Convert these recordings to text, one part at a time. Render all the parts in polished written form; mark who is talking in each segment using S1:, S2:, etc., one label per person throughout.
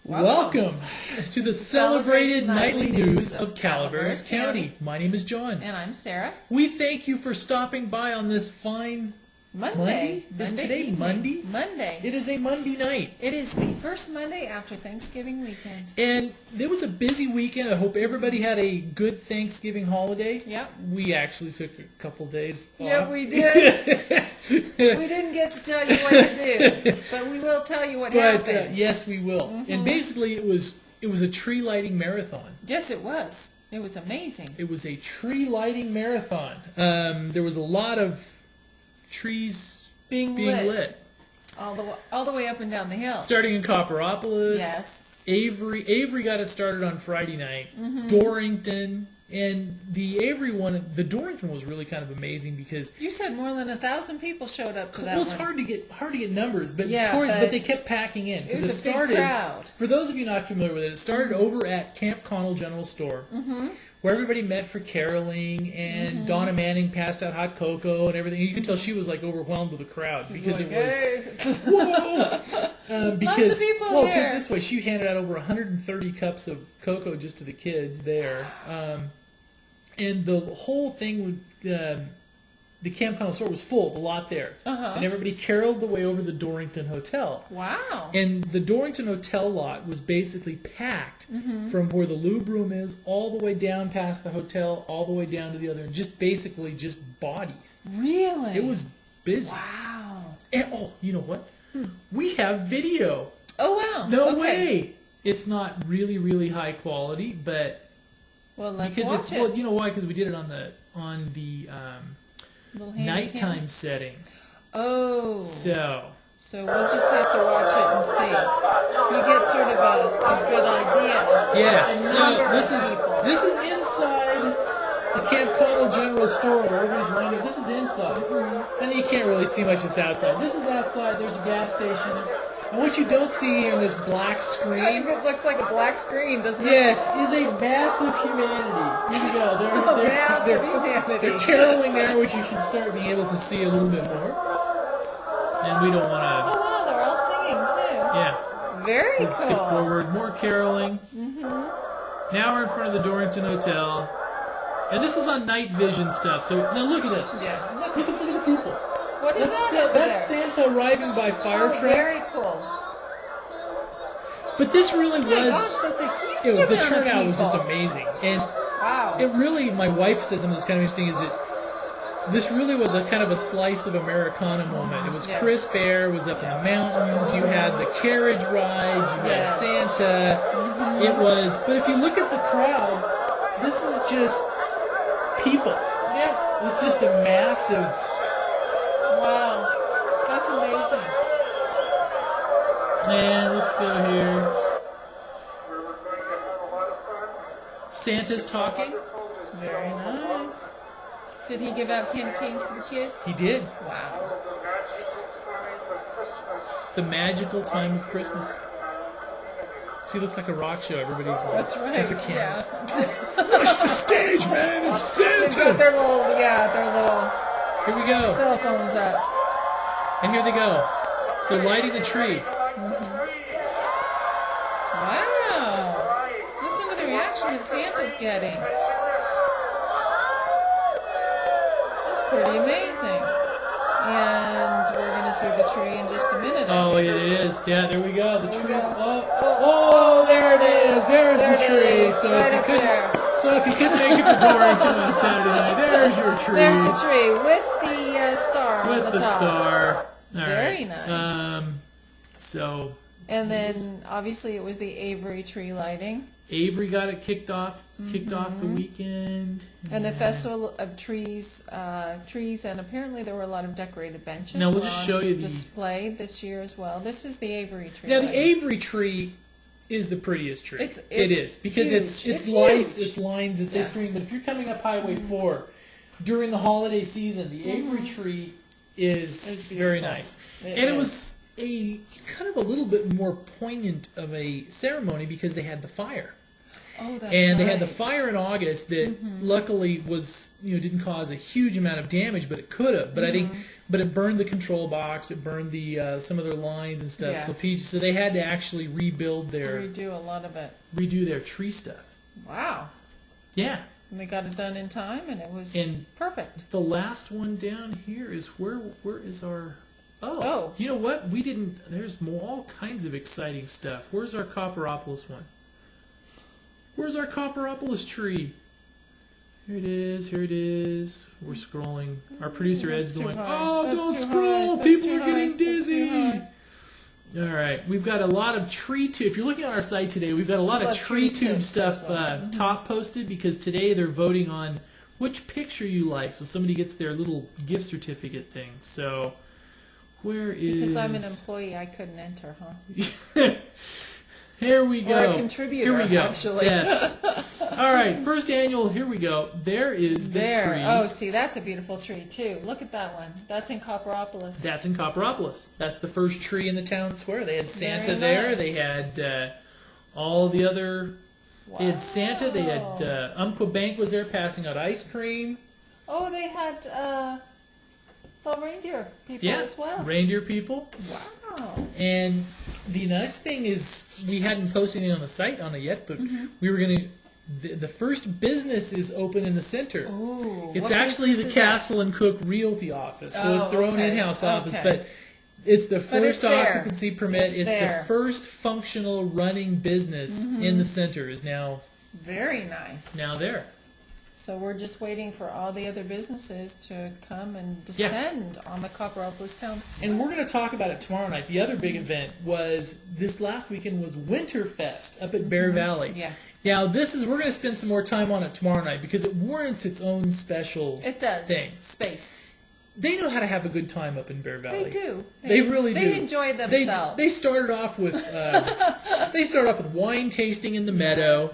S1: Welcome to the celebrated nightly news of Calaveras County. My name is John.
S2: And I'm Sarah.
S1: We thank you for stopping by on this fine Monday. Is today Monday?
S2: Monday.
S1: It is a Monday night.
S2: It is the first Monday after Thanksgiving weekend.
S1: And it was a busy weekend. I hope everybody had a good Thanksgiving holiday.
S2: Yep.
S1: We actually took a couple days off.
S2: Yeah, we did. We didn't get to tell you what to do, but we will tell you what happened.
S1: Yes, we will.
S2: Mm-hmm.
S1: And basically, it was a tree lighting marathon.
S2: Yes, it was. It was amazing.
S1: It was a tree lighting marathon. There was a lot of trees being lit.
S2: All the way up and down the hill.
S1: Starting in Copperopolis.
S2: Yes.
S1: Avery got it started on Friday night.
S2: Mm-hmm.
S1: Dorrington. And the Avery one, the Dorrington was really kind of amazing because
S2: you said more than 1,000 people showed up to that.
S1: Well, it's hard to get numbers, but but they kept packing in
S2: because it started. Big crowd.
S1: For those of you not familiar with it started over at Camp Connell General Store, where everybody met for caroling, and Donna Manning passed out hot cocoa and everything. You could tell she was like overwhelmed with the crowd because it was whoa. Because
S2: lots of people
S1: put
S2: here.
S1: it this way, she handed out over 130 cups of cocoa just to the kids there. And the whole thing, the Camp Connell store was full, the lot there. And everybody caroled the way over to the Dorrington Hotel.
S2: Wow.
S1: And the Dorrington Hotel lot was basically packed from where the lube room is all the way down past the hotel, all the way down to the other, and just bodies.
S2: Really?
S1: It was busy.
S2: Wow.
S1: And, you know what? We have video.
S2: Oh, wow.
S1: No way. It's not really, really high quality, but...
S2: Well, let's
S1: because
S2: watch
S1: it's
S2: it.
S1: Well, you know why? Because we did it on the nighttime setting.
S2: Oh.
S1: So
S2: we'll just have to watch it and see. You get sort of a good idea.
S1: Yes. So this is inside the Camp Connell General Store where everybody's running. This is inside, and you can't really see much that's outside. This is outside. There's gas stations. And what you don't see here in this black screen...
S2: It looks like a black screen, doesn't it?
S1: Yes, is a massive humanity. Here we go.
S2: Massive humanity.
S1: They're caroling there, which you should start being able to see a little bit more. And we don't want to...
S2: Oh, wow, they're all singing, too.
S1: Yeah.
S2: Very cool.
S1: Skip forward. More caroling. Now we're in front of the Dorrington Hotel. And this is on night vision stuff. So now look at this.
S2: Yeah.
S1: Look at the people.
S2: What is that?
S1: That's Santa arriving by fire truck.
S2: Very cool.
S1: But this really was.
S2: Gosh, that's a huge amount
S1: the turnout
S2: of
S1: was just amazing, and
S2: wow.
S1: It really. My wife said something that's kind of interesting. Is that this really was a kind of a slice of Americana moment. It was crisp air. It was up in the mountains. You had the carriage rides. You had Santa. It was. But if you look at the crowd, this is just people.
S2: Yeah.
S1: It's just a massive.
S2: Wow, that's amazing.
S1: And let's go here. Santa's talking.
S2: Very nice. Did he give out candy canes to the kids?
S1: He did.
S2: Wow.
S1: The magical time of Christmas. See, it looks like a rock show. Everybody's like,
S2: that's right.
S1: At the camera.
S2: Yeah.
S1: Push the stage, man. It's Santa.
S2: They've got their little
S1: Here we go.
S2: cell phones up.
S1: And here they go. They're lighting the tree.
S2: Wow. Listen to the reaction that Santa's getting. That's pretty amazing. And we're going to see the tree in just a minute.
S1: Oh, it is. Yeah, there we go. The tree. Oh, there it is. There's the tree. So if you couldn't make it to Dorrington on Saturday night, there's your tree.
S2: There's the tree with the star on the top.
S1: With the star. All
S2: Very
S1: right.
S2: nice. And then, obviously, it was the Avery tree lighting.
S1: Avery got it kicked off the weekend.
S2: And the Festival of Trees, and apparently there were a lot of decorated benches.
S1: Now we'll just show you the
S2: display this year as well. This is the Avery tree.
S1: Now
S2: lighting.
S1: the Avery tree is the prettiest tree.
S2: It
S1: is because
S2: huge.
S1: it's lights,
S2: huge.
S1: it's lines at this tree. But if you're coming up Highway 4 during the holiday season, the Avery tree is very nice. It was a kind of a little bit more poignant of a ceremony because they had the fire.
S2: Oh, that's
S1: and
S2: right.
S1: they had the fire in August that luckily was didn't cause a huge amount of damage, but it could have. But I think but it burned the control box. It burned the some of their lines and stuff.
S2: Yes.
S1: So they had to actually rebuild
S2: redo a lot of it.
S1: Redo their tree stuff.
S2: Wow.
S1: Yeah.
S2: And they got it done in time, and it was perfect.
S1: The last one down here is where is our... Oh, you know what? We didn't... There's all kinds of exciting stuff. Where's our Copperopolis one? Where's our Copperopolis tree? Here it is. Here it is. We're scrolling. Our producer Ed's going, don't scroll. People are getting dizzy. All right. We've got a lot of tree tube. If you're looking on our site today, we've got a lot of tree tube stuff top posted because today they're voting on which picture you like. So somebody gets their little gift certificate thing. So where is...
S2: Because I'm an employee, I couldn't enter, huh?
S1: Here we go.
S2: Or a contributor,
S1: here we go.
S2: Actually.
S1: Yes. All right, first annual, here we go. There is the tree.
S2: Oh, see, that's a beautiful tree, too. Look at that one. That's in Copperopolis.
S1: That's in Copperopolis. That's the first tree in the town square. They had Santa
S2: Very
S1: there.
S2: nice.
S1: They had all the other... Wow. They had Santa. They had... Umpqua Bank was there passing out ice cream.
S2: Oh, they had... reindeer people as well.
S1: Reindeer people.
S2: Wow.
S1: And the nice thing is, we hadn't posted anything on the site on it yet, but we were going to... The first business is open in the center.
S2: Ooh,
S1: it's actually the Castle and Cook Realty office, so it's their own in-house office, but it's the first occupancy permit. It's the first functional running business in the center is now...
S2: Very nice.
S1: Now there.
S2: So we're just waiting for all the other businesses to come and descend on the Copperopolis town.
S1: And we're going to talk about it tomorrow night. The other big event was this last weekend was Winterfest up at Bear Valley.
S2: Yeah.
S1: Now we're going to spend some more time on it tomorrow night because it warrants its own special thing.
S2: Space.
S1: They know how to have a good time up in Bear Valley.
S2: They do.
S1: They really do.
S2: They enjoy themselves.
S1: They started off with wine tasting in the meadow.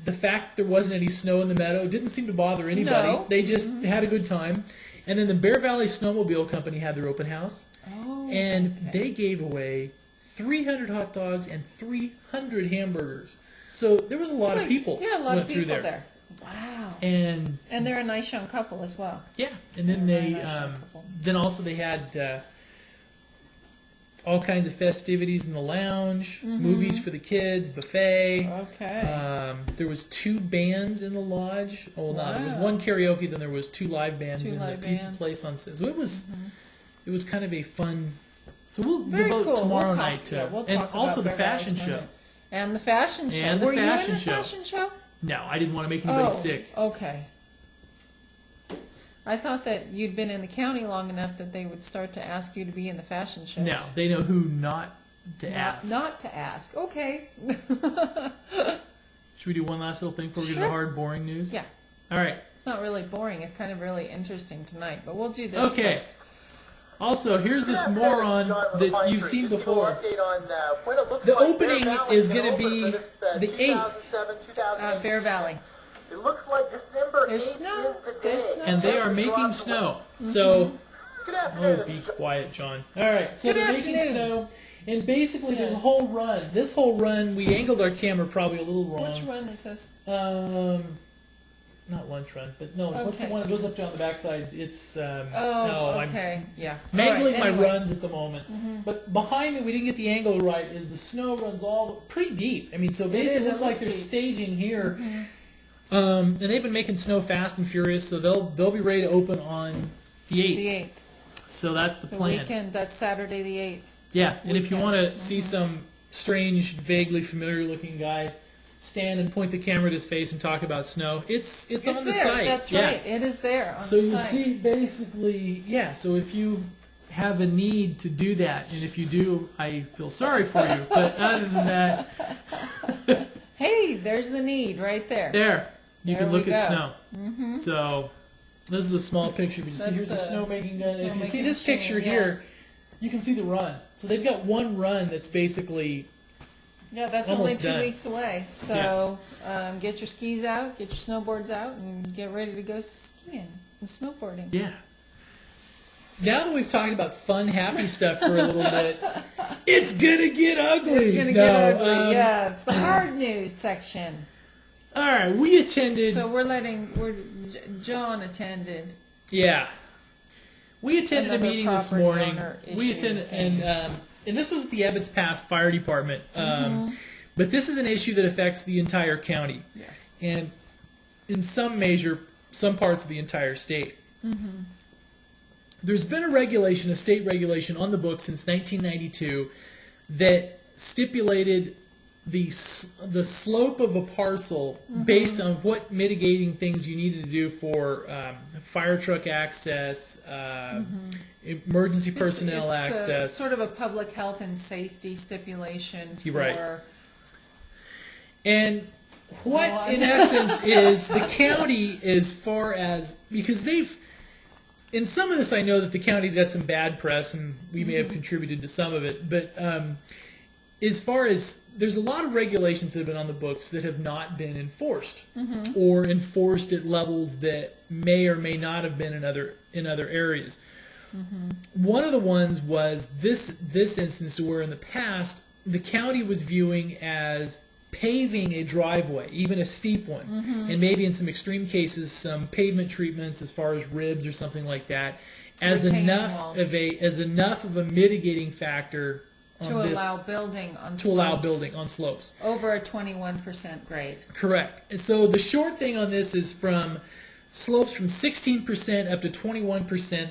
S1: The fact there wasn't any snow in the meadow didn't seem to bother anybody.
S2: No.
S1: They just had a good time. And then the Bear Valley Snowmobile Company had their open house. They gave away 300 hot dogs and 300 hamburgers. So there was a lot of people.
S2: Yeah, a lot of people
S1: through
S2: there. Wow.
S1: And
S2: they're a nice young couple as well.
S1: Yeah. And then then also they had all kinds of festivities in the lounge, movies for the kids, buffet.
S2: Okay.
S1: There was 2 bands in the lodge. Oh, no, there was one karaoke, then there was 2 live bands in the pizza place on. So it was kind of a fun. So we'll devote tomorrow night to it, and also the fashion show.
S2: And the fashion show.
S1: And the
S2: Were you in the
S1: fashion
S2: show?
S1: No, I didn't want to make anybody sick.
S2: Okay. I thought that you'd been in the county long enough that they would start to ask you to be in the fashion shows.
S1: No, they know who not to ask.
S2: Not to ask. Okay.
S1: Should we do one last little thing before we get to the hard, boring news?
S2: Yeah.
S1: All right.
S2: It's not really boring. It's kind of really interesting tonight, but we'll do this first.
S1: Also, here's this moron that you've seen before. The opening is going to be the 8th.
S2: Bear Valley.
S3: It looks like December 8th
S2: is the day.
S1: And they are making snow. So, be quiet, John. All right, so they're making snow. And basically, there's a whole run. This whole run, we angled our camera probably a little wrong.
S2: Which run is this?
S1: Not lunch run, but no, what's the one that goes up down the backside? It's,
S2: okay, yeah.
S1: Mangling my runs at the moment. But behind me, we didn't get the angle right, is the snow runs all pretty deep. I mean, so basically it looks like they're staging here. And they've been making snow fast and furious, so they'll be ready to open on the 8th.
S2: The 8th.
S1: So that's the plan.
S2: The weekend, that's Saturday the 8th.
S1: Yeah, and if you want to see some strange, vaguely familiar-looking guy stand and point the camera at his face and talk about snow, it's on the site.
S2: That's right. It is there on
S1: so
S2: the
S1: you
S2: site.
S1: see, basically, so if you have a need to do that, and if you do, I feel sorry for you. But other than that...
S2: Hey, there's the need right there.
S1: There. You can look at snow. So, this is a small picture. You see, here's the snowmaking gun. If you see this picture here, you can see the run. So they've got one run that's basically
S2: that's only 2 weeks away. So get your skis out, get your snowboards out, and get ready to go skiing and snowboarding.
S1: Yeah. Now that we've talked about fun, happy stuff for a little bit, it's gonna get ugly.
S2: It's gonna get ugly. It's the hard news section.
S1: All right, we attended.
S2: So John attended.
S1: Yeah. We attended a
S2: another
S1: meeting this
S2: property
S1: morning.
S2: owner
S1: We
S2: issue
S1: attended,
S2: thing.
S1: and this was at the Ebbets Pass Fire Department. But this is an issue that affects the entire county,
S2: Yes.
S1: and in some measure, some parts of the entire state. There's been a state regulation on the books since 1992 that stipulated the slope of a parcel based on what mitigating things you needed to do for fire truck access, emergency personnel
S2: It's
S1: access.
S2: sort of a public health and safety stipulation for.
S1: You're right. And what, in essence, is the county, as far as, because in some of this I know that the county's got some bad press, and we may have contributed to some of it, but as far as, there's a lot of regulations that have been on the books that have not been enforced, or enforced at levels that may or may not have been in other areas. One of the ones was this instance, to where in the past the county was viewing as paving a driveway, even a steep one, and maybe in some extreme cases some pavement treatments as far as ribs or something like that, as
S2: Retaining
S1: enough
S2: walls.
S1: of a mitigating factor on
S2: To
S1: this,
S2: allow building on
S1: to
S2: slopes
S1: allow building on slopes.
S2: over a 21% grade.
S1: Correct. And so the short thing on this is from slopes from 16% up to 21%.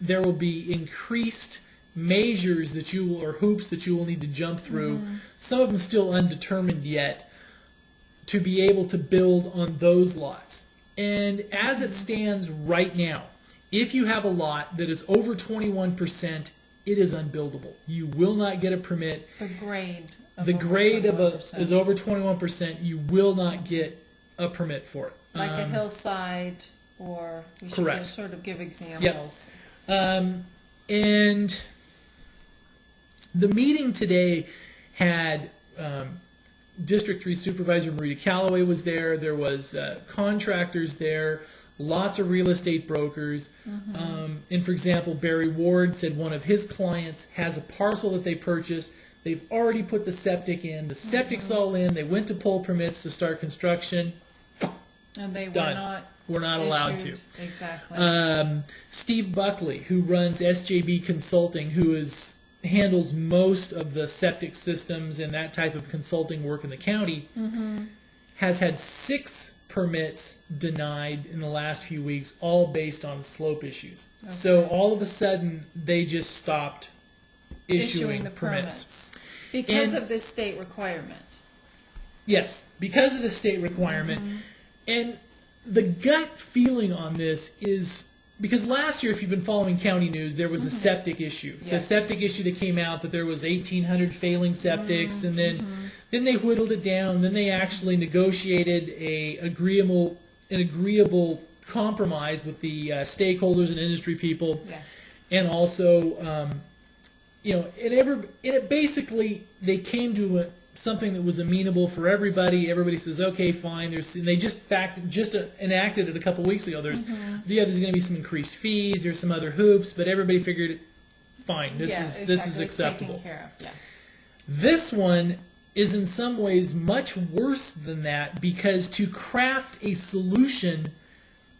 S1: There will be increased measures that you will, or hoops that you will need to jump through. Some of them still undetermined yet, to be able to build on those lots. And as it stands right now, if you have a lot that is over 21%, it is unbuildable. You will not get a permit.
S2: The grade
S1: Is over 21%. You will not get a permit for it.
S2: like a hillside, or we should
S1: Correct.
S2: just sort of give examples.
S1: And the meeting today had District 3 Supervisor Marita Calloway was there. There was contractors there, lots of real estate brokers. And for example, Barry Ward said one of his clients has a parcel that they purchased. They've already put the septic in. The septic's all in. They went to pull permits to start construction.
S2: And they
S1: Done. We're not allowed to.
S2: Exactly.
S1: Steve Buckley, who runs SJB Consulting, who handles most of the septic systems and that type of consulting work in the county, has had 6 permits denied in the last few weeks, all based on slope issues. So all of a sudden, they just stopped issuing
S2: the
S1: permits.
S2: Because of this state requirement.
S1: Yes, because of the state requirement. And the gut feeling on this is, because last year, if you've been following county news, there was a septic issue.
S2: Yes.
S1: The septic issue that came out, that there was 1,800 failing septics, and then they whittled it down. Then they actually negotiated an agreeable compromise with the stakeholders and industry people.
S2: Yes.
S1: And also, basically they came to something that was amenable for everybody. Everybody says, okay, fine. And they just enacted it a couple weeks ago. There's going to be some increased fees. There's some other hoops, but everybody figured, fine, this is acceptable.
S2: Taken care of. Yes.
S1: This one is in some ways much worse than that, because to craft a solution,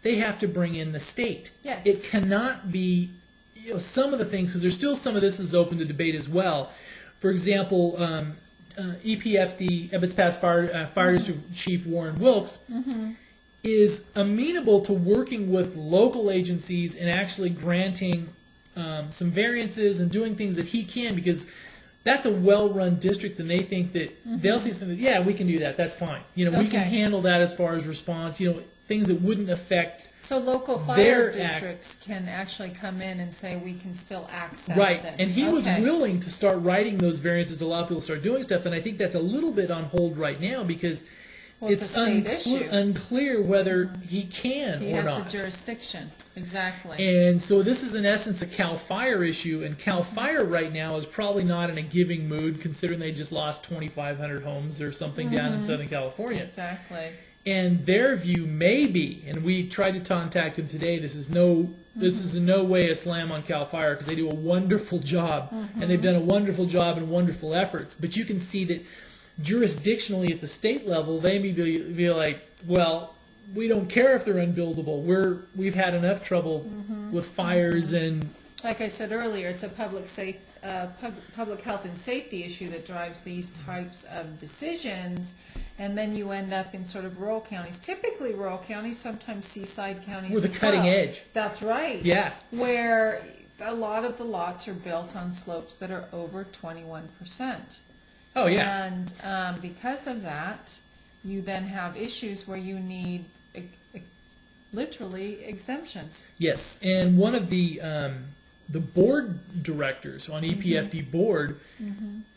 S1: they have to bring in the state.
S2: Yes.
S1: It cannot be, some of the things, because there's still some of this is open to debate as well. For example, EPFD, Ebbets Pass Fire District Chief Warren Wilkes, is amenable to working with local agencies and actually granting some variances and doing things that he can, because that's a well-run district, and they think that they'll see something. Yeah, we can do that. That's fine. We can handle that as far as response. Things that wouldn't affect.
S2: So local fire districts can actually come in and say, we can still access this.
S1: And he was willing to start writing those variances to allow people to start doing stuff, and I think that's a little bit on hold right now, because it's unclear whether he can
S2: he
S1: or
S2: has
S1: not.
S2: The jurisdiction. Exactly.
S1: And so this is in essence a CAL FIRE issue, and CAL FIRE right now is probably not in a giving mood, considering they just lost 2,500 homes or something down in Southern California.
S2: Exactly.
S1: And their view may be, and we tried to contact them today, this is in no way a slam on CAL FIRE, because they do a wonderful job, and they've done a wonderful job and wonderful efforts. But you can see that jurisdictionally at the state level, they may be like, well, we don't care if they're unbuildable. We've had enough trouble with fires and.
S2: Like I said earlier, it's a public health and safety issue that drives these types of decisions, and then you end up in sort of rural counties. Typically rural counties, sometimes seaside counties.
S1: With a cutting edge.
S2: That's right.
S1: Yeah.
S2: Where a lot of the lots are built on slopes that are over 21%.
S1: Oh yeah.
S2: And because of that, you then have issues where you need literally exemptions.
S1: Yes, and one of the board directors on EPFD board,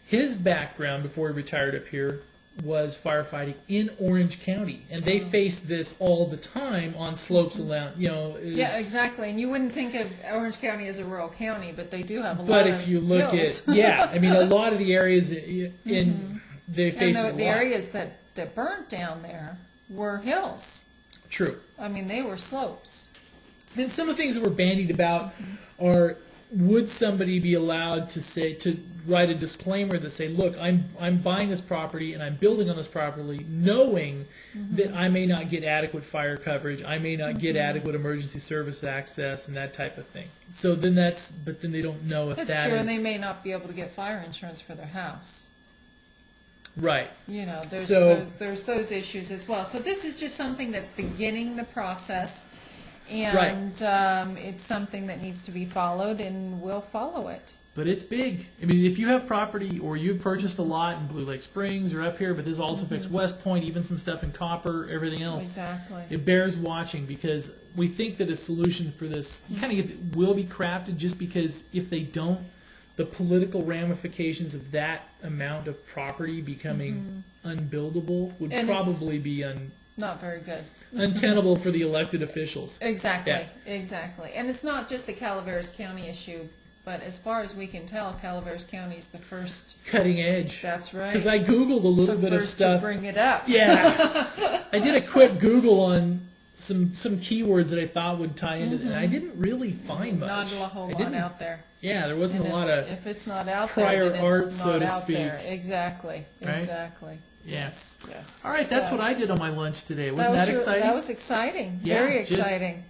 S1: his background before he retired up here was firefighting in Orange County, and they faced this all the time on slopes around,
S2: Yeah, exactly. And you wouldn't think of Orange County as a rural county, but they do have a lot of
S1: But if you look
S2: hills.
S1: at, I mean, a lot of the areas they face a lot.
S2: The areas that burnt down there were hills.
S1: True.
S2: I mean, they were slopes.
S1: And some of the things that were bandied about are, would somebody be allowed to write a disclaimer that say, look, I'm buying this property and I'm building on this property knowing that I may not get adequate fire coverage, I may not get adequate emergency service access and that type of thing. So then but then they don't know if
S2: That's true, and they may not be able to get fire insurance for their house.
S1: Right.
S2: There's those issues as well. So this is just something that's beginning the process, and it's something that needs to be followed, and we'll follow it.
S1: But it's big. I mean, if you have property or you've purchased a lot in Blue Lake Springs or up here, but this also affects West Point, even some stuff in Copper, everything else.
S2: Exactly.
S1: It bears watching, because we think that a solution for this will be crafted, just because if they don't, the political ramifications of that amount of property becoming unbuildable would probably be
S2: not very good.
S1: untenable for the elected officials.
S2: Exactly,
S1: Yeah.
S2: exactly. And it's not just a Calaveras County issue, but as far as we can tell, Calaveras County is the first.
S1: Cutting edge.
S2: That's right.
S1: Because I Googled a little bit of stuff.
S2: To bring it up.
S1: Yeah. I did a quick Google on some keywords that I thought would tie into it, and I didn't really find much.
S2: Not a whole lot out there.
S1: Yeah, there wasn't a lot of
S2: if it's not out
S1: prior
S2: there,
S1: art,
S2: it's
S1: so
S2: not
S1: to
S2: out
S1: speak.
S2: there. Exactly.
S1: Right?
S2: Exactly.
S1: Yes.
S2: Yes.
S1: All right, that's what I did on my lunch today. Wasn't that
S2: was
S1: exciting?
S2: That was exciting.
S1: Yeah,
S2: Very exciting.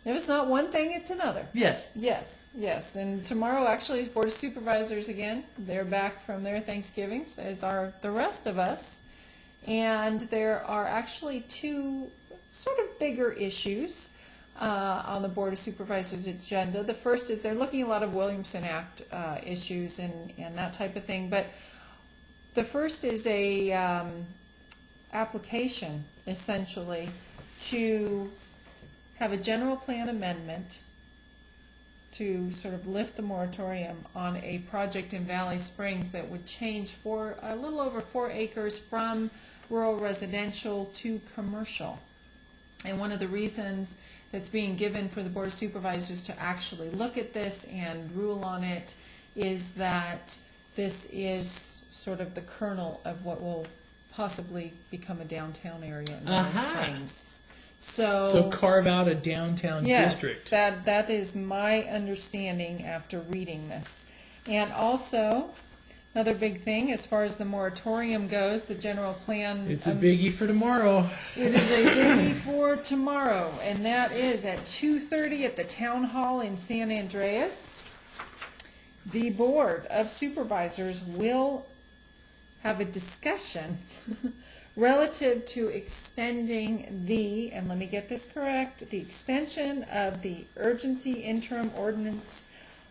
S2: If it's not one thing, it's another.
S1: Yes.
S2: Yes. Yes. And tomorrow actually is Board of Supervisors again. They're back from their Thanksgivings, as are the rest of us. And there are actually two sort of bigger issues on the Board of Supervisors agenda. The first is they're looking at a lot of Williamson Act issues and that type of thing. But the first is a application, essentially, to have a general plan amendment to sort of lift the moratorium on a project in Valley Springs that would change for a little over 4 acres from rural residential to commercial. And one of the reasons that's being given for the Board of Supervisors to actually look at this and rule on it is that this is sort of the kernel of what will possibly become a downtown area in Valley Springs. So
S1: carve out a downtown district.
S2: Yes, that is my understanding after reading this. And also, another big thing as far as the moratorium goes, the general plan.
S1: It's a biggie for tomorrow.
S2: It is a biggie for tomorrow, and that is at 2:30 at the Town Hall in San Andreas. The Board of Supervisors will have a discussion relative to extending and let me get this correct, the extension of the urgency interim ordinance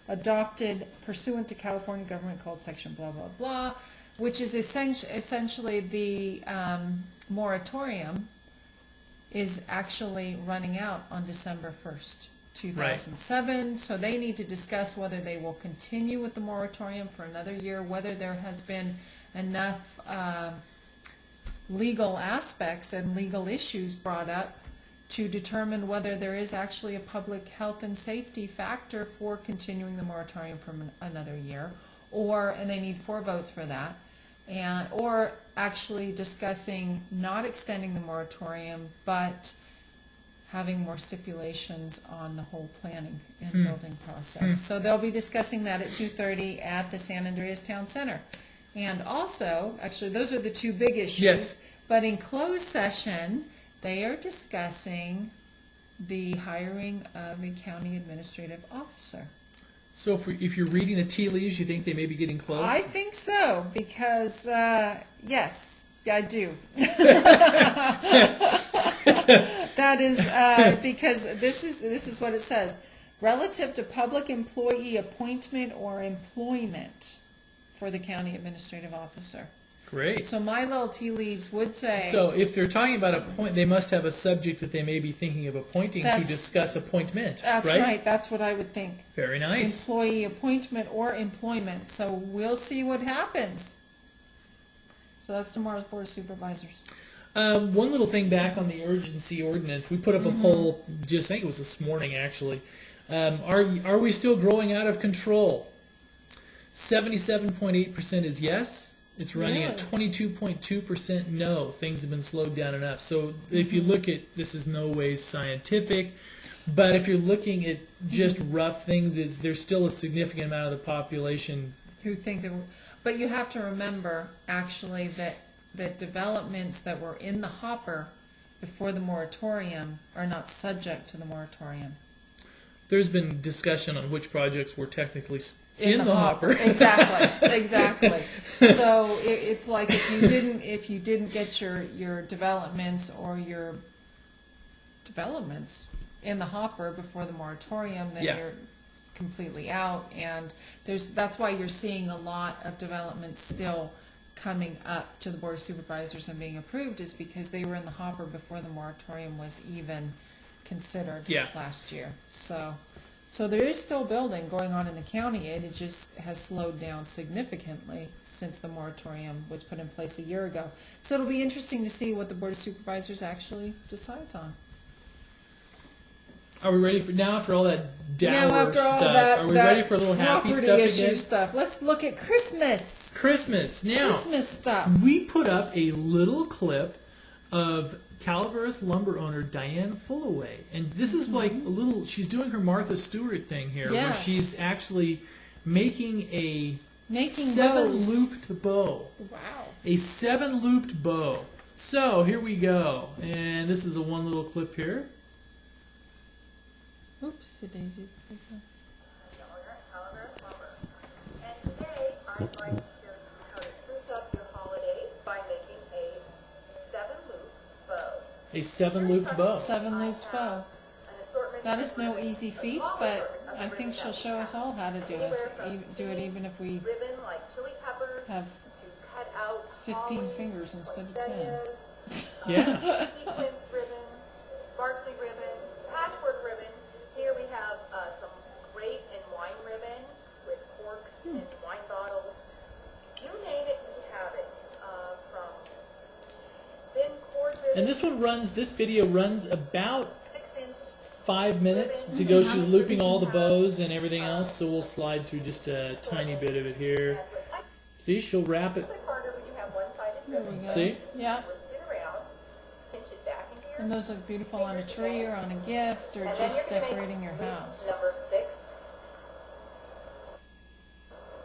S2: adopted pursuant to California Government Code section blah, blah, blah, which is essentially the moratorium is actually running out on December 1st, 2007. Right. So they need to discuss whether they will continue with the moratorium for another year, whether there has been enough legal aspects and legal issues brought up to determine whether there is actually a public health and safety factor for continuing the moratorium for another year, and they need 4 votes for that, or actually discussing not extending the moratorium but having more stipulations on the whole planning and building process. So they'll be discussing that at 2:30 at the San Andreas Town Center. And also, actually, those are the 2 big issues.
S1: Yes.
S2: But in closed session, They are discussing the hiring of a county administrative officer.
S1: So if you're reading the tea leaves, you think they may be getting close?
S2: I think so, because, yes, I do. That is, because this is what it says. Relative to public employee appointment or employment for the county administrative officer.
S1: Great.
S2: So my little tea leaves would say...
S1: So if they're talking about they must have a subject that they may be thinking of appointing to discuss appointment,
S2: That's right. That's what I would think.
S1: Very nice.
S2: Employee appointment or employment. So we'll see what happens. So that's tomorrow's Board of Supervisors.
S1: One little thing back on the urgency ordinance. We put up a poll, I think it was this morning actually. Are we still growing out of control? 77.8% is yes. It's running at 22.2% no. Things have been slowed down enough. So if you look at, this is no way scientific, but if you're looking at just rough things, there's still a significant amount of the population
S2: who think that, but you have to remember actually that developments that were in the hopper before the moratorium are not subject to the moratorium.
S1: There's been discussion on which projects were technically in the hopper.
S2: Exactly. So it's like if you didn't get your developments or your developments in the hopper before the moratorium, then you're completely out. And that's why you're seeing a lot of developments still coming up to the Board of Supervisors and being approved, is because they were in the hopper before the moratorium was even considered last year. So there is still building going on in the county. It just has slowed down significantly since the moratorium was put in place a year ago. So it'll be interesting to see what the Board of Supervisors actually decides on.
S1: Are we ready for all that dour
S2: after all
S1: stuff? Are we ready for a little happy stuff again?
S2: Stuff. Let's look at Christmas.
S1: Christmas. Now,
S2: Christmas stuff.
S1: We put up a little clip of Calaveras lumber owner Diane Fullaway, and this is like a little, she's doing her Martha Stewart thing here, where she's actually making a 7-looped bow. Wow. A 7-looped bow. So here we go, and this is a one little clip here.
S2: Oops, daisy.
S3: And today I'm going to show you how to spruce up your holidays by making a 7-loop bow.
S1: A 7-looped bow.
S2: 7-looped bow. That is no easy feat, but I think she'll show us all how to do it, even if we have 15 fingers instead of 10.
S1: Yeah.
S3: Sequins ribbon, sparkly ribbon, patchwork ribbon. Here we have some grape and wine ribbon with corks and wine bottles. You name it, we have it. From thin cord ribbon.
S1: And this video runs about
S3: 6-inch
S1: 5 minutes to go. She's looping all the bows and everything else, so we'll slide through just a tiny bit of it here. See, she'll wrap it.
S2: There we go.
S1: See?
S2: Yeah. And those look beautiful on a tree or on a gift or just decorating your house.
S3: Number 6.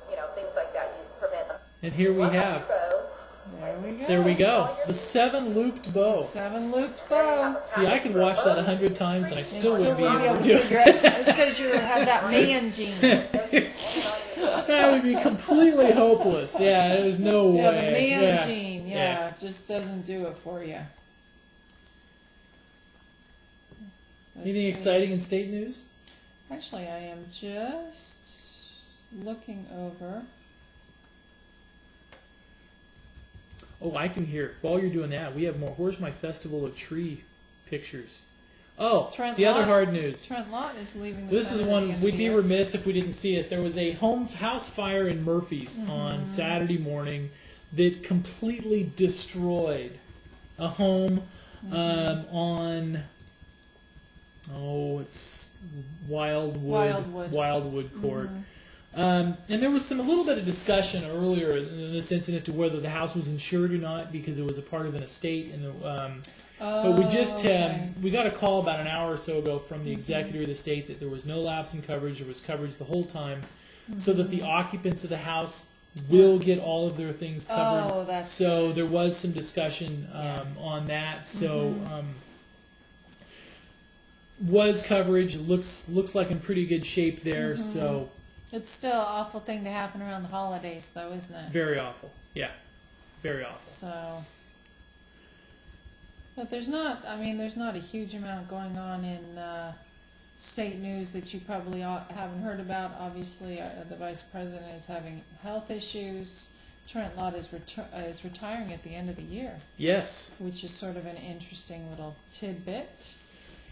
S3: You know, things like that. You prevent them.
S1: And here we have.
S2: There we go.
S1: There we go. The 7-looped bow.
S2: 7-looped bow.
S1: See, I could watch that 100 times and I still wouldn't be able to do it.
S2: It's because you have that man gene.
S1: That would be completely hopeless. Yeah, there's no way.
S2: Yeah, the man gene. Yeah, just doesn't do it for you.
S1: Anything exciting in state news?
S2: Actually, I am just looking over.
S1: Oh, I can hear. While you're doing that, we have more. Where's my Festival of Tree pictures? Oh, the other hard news.
S2: Trent Lott is leaving.
S1: This is one we'd be remiss if we didn't see it. There was a house fire in Murphy's on Saturday morning that completely destroyed a home on. Oh, it's Wildwood Court. And there was a little bit of discussion earlier in this incident to whether the house was insured or not because it was a part of an estate. And but we just we got a call about an hour or so ago from the executor of the state that there was no lapse in coverage. There was coverage the whole time, so that the occupants of the house will get all of their things covered.
S2: Oh, that's
S1: so
S2: good.
S1: there was some discussion on that. So was coverage looks like in pretty good shape there. So
S2: It's still an awful thing to happen around the holidays, though, isn't it?
S1: very awful. Yeah, very awful.
S2: So, but there's not a huge amount going on in state news that you probably haven't heard about. Obviously, the vice president is having health issues. Trent Lott is retiring at the end of the year.
S1: Yes.
S2: Which is sort of an interesting little tidbit.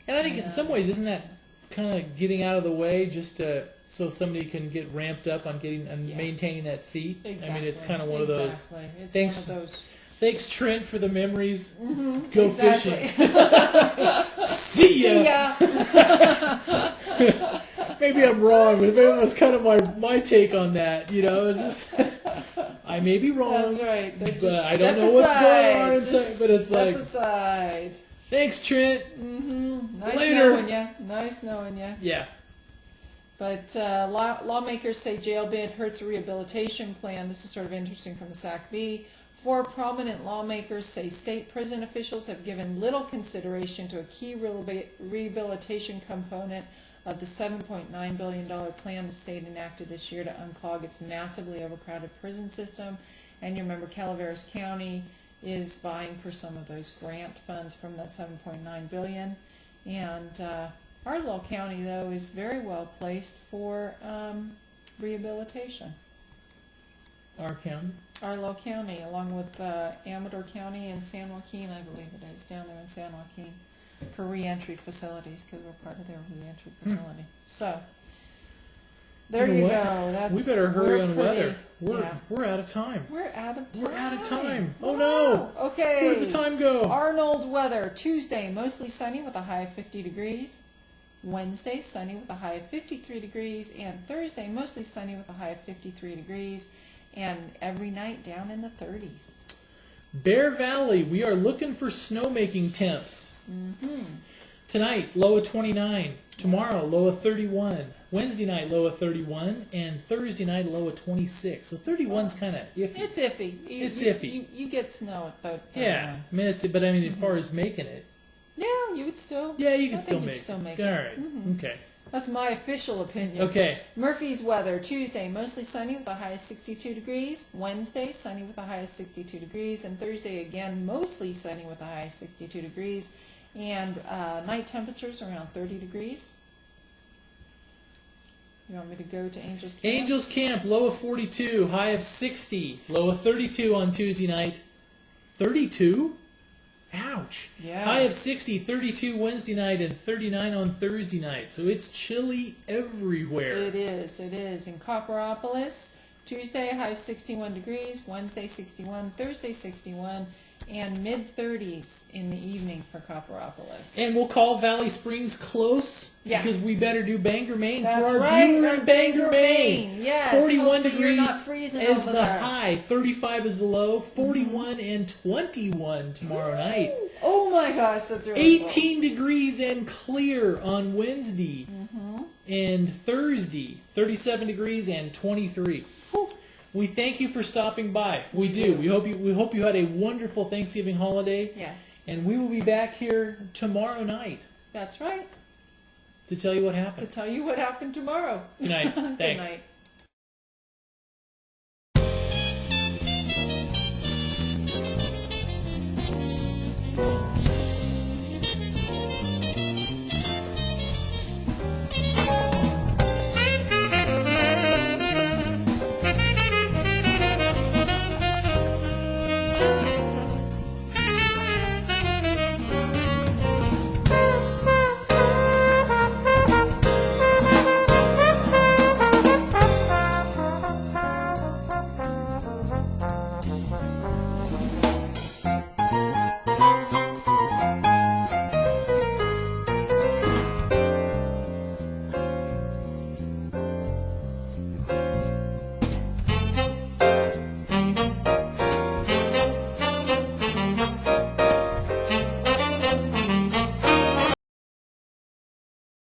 S1: And I think in some ways, isn't that kind of getting out of the way just so somebody can get ramped up on getting and maintaining that seat?
S2: Exactly.
S1: I mean, it's kind of one of those.
S2: Exactly. It's
S1: Thanks,
S2: one of those.
S1: Thanks, Trent, for the memories. Go
S2: exactly.
S1: fishing. See ya. Maybe I'm wrong, but that was kind of my take on that. You know, it's just, I may be wrong.
S2: That's right.
S1: But I don't know what's going on inside. But it's
S2: step
S1: like,
S2: aside.
S1: Thanks, Trent.
S2: Nice
S1: Later.
S2: knowing you. Nice knowing you.
S1: Yeah.
S2: But lawmakers say jail bid hurts a rehabilitation plan. This is sort of interesting from the SACB. 4 prominent lawmakers say state prison officials have given little consideration to a key rehabilitation component of the $7.9 billion plan the state enacted this year to unclog its massively overcrowded prison system. And you remember Calaveras County is vying for some of those grant funds from that $7.9 billion. And our little county, though, is very well placed for rehabilitation.
S1: Our county.
S2: Our little county, along with Amador County and San Joaquin, I believe it is, down there in San Joaquin, for reentry facilities, because we're part of their reentry facility. So, there you go. That's,
S1: we better hurry on
S2: pretty,
S1: weather. We're out of time.
S2: We're out of time.
S1: We're out of time. Oh no!
S2: Okay.
S1: Where'd the time go?
S2: Arnold weather. Tuesday, mostly sunny with a high of 50 degrees. Wednesday, sunny with a high of 53 degrees. And Thursday, mostly sunny with a high of 53 degrees. And every night down in the 30s.
S1: Bear Valley, we are looking for snowmaking temps. Tonight, low of 29. Tomorrow, low of 31. Wednesday night, low of 31. And Thursday night, low of 26. So 31's kind of iffy.
S2: It's iffy.
S1: It's iffy.
S2: You get snow at 31.
S1: Yeah. I mean, but I mean, as far as making it.
S2: Yeah, you would still.
S1: Yeah, you can
S2: I
S1: still
S2: think
S1: make
S2: you'd still make
S1: it.
S2: it.
S1: All right. Okay.
S2: That's my official opinion.
S1: Okay.
S2: Murphy's weather. Tuesday, mostly sunny with a high of 62 degrees. Wednesday, sunny with a high of 62 degrees. And Thursday, again, mostly sunny with a high of 62 degrees. And night temperatures around 30 degrees. You want me to go to Angels Camp?
S1: Angels Camp, low of 42, high of 60. Low of 32 on Tuesday night. 32? Ouch.
S2: Yeah.
S1: High of 60, 32 Wednesday night, and 39 on Thursday night. So it's chilly everywhere.
S2: It is. It is. In Copperopolis, Tuesday, high of 61 degrees. Wednesday, 61. Thursday, 61. And mid-30s in the evening for Copperopolis.
S1: And we'll call Valley Springs close because we better do Bangor, Maine
S2: That's
S1: for our
S2: right,
S1: viewer in Bangor, Maine.
S2: Yes.
S1: 41
S2: Hopefully
S1: degrees
S2: you're not freezing
S1: is
S2: over
S1: the
S2: there.
S1: high, 35 is the low, 41 and 21 tomorrow night.
S2: Oh my gosh, that's really
S1: 18 degrees and clear on Wednesday and Thursday, 37 degrees and 23. We thank you for stopping by. We do. We hope you had a wonderful Thanksgiving holiday.
S2: Yes.
S1: And we will be back here tomorrow night
S2: That's right.
S1: to tell you what
S2: To
S1: happened.
S2: tell you what happened tomorrow.
S1: Good night.
S2: Good
S1: Thanks.
S2: night.